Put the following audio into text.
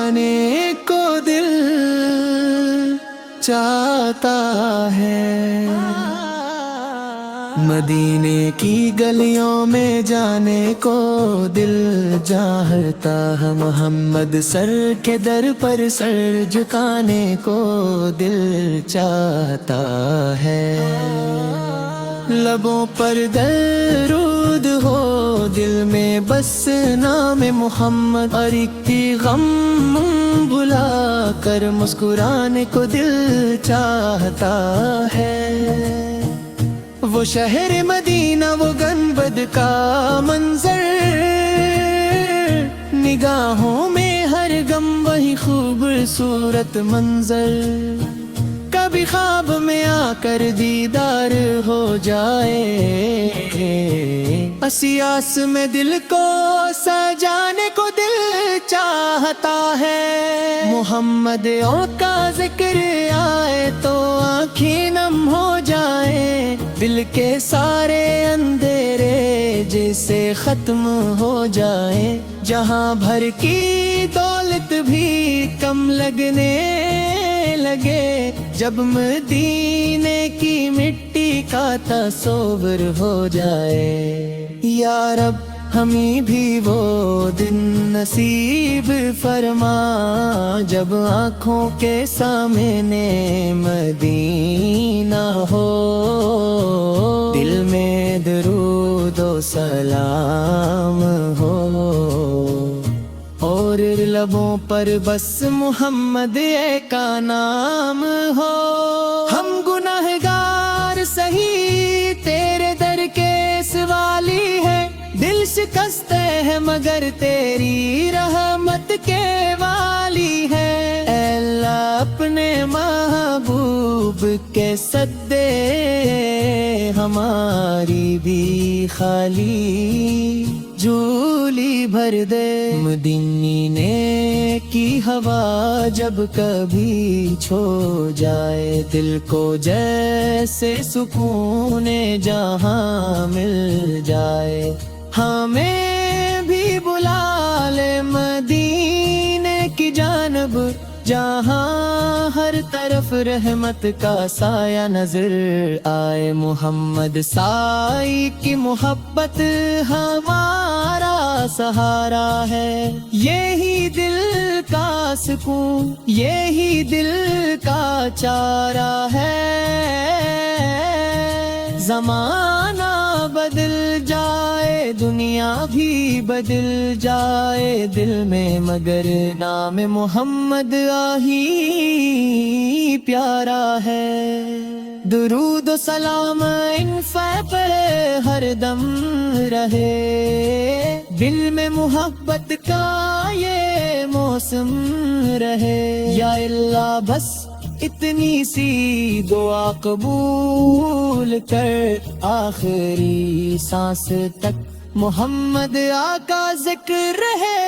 جانے کو دل چاہتا ہے، مدینے کی گلیوں میں جانے کو دل چاہتا ہے، محمد سر کے در پر سر جھکانے کو دل چاہتا ہے، لبوں پر درود ہو دل میں بس نام محمد، اور ایک غم بھلا کر مسکرانے کو دل چاہتا ہے، وہ شہر مدینہ وہ گنبد کا منظر، نگاہوں میں ہر گم وہی خوبصورت منظر، کبھی خواب میں آ کر دیدار ہو جائے، اسیاس میں دل کو سجانے کو دل چاہتا ہے، محمد کا ذکر آئے تو آنکھیں نم ہو جائے، دل کے سارے اندھیرے جیسے ختم ہو جائے، جہاں بھر کی دولت بھی کم لگنے لگے، جب مدینے کی مٹی کا تصور ہو جائے، یا رب ہمیں بھی وہ دن نصیب فرما، جب آنکھوں کے سامنے مدینہ ہو، دل میں درود و سلام ہو، اور لبوں پر بس محمد کا نام ہو، ہم گناہگار سہی تیرے در کے سوالی ہے، دل شکستے ہیں مگر تیری رحمت کے والی ہے، اے اللہ اپنے محبوب کے صدقے ہماری بھی خالی جھولی بھر دے، مدینے کی ہوا جب کبھی چھو جائے، دل کو جیسے سکون جہاں مل جائے، ہمیں بھی بلا لے مدینے کی جانب، جہاں ہر طرف رحمت کا سایہ نظر آئے، محمد سائی کی محبت ہمارا سہارا ہے، یہی دل کا سکون یہی دل کا چارہ ہے، زمانہ بدل جائے دنیا بھی بدل جائے دل میں، مگر نام محمد آہی پیارا ہے، درود و سلام انفع پر ہر دم رہے، دل میں محبت کا یہ موسم رہے، یا اللہ بس اتنی سی دعا قبول کر، آخری سانس تک محمد آقا ذکر رہے۔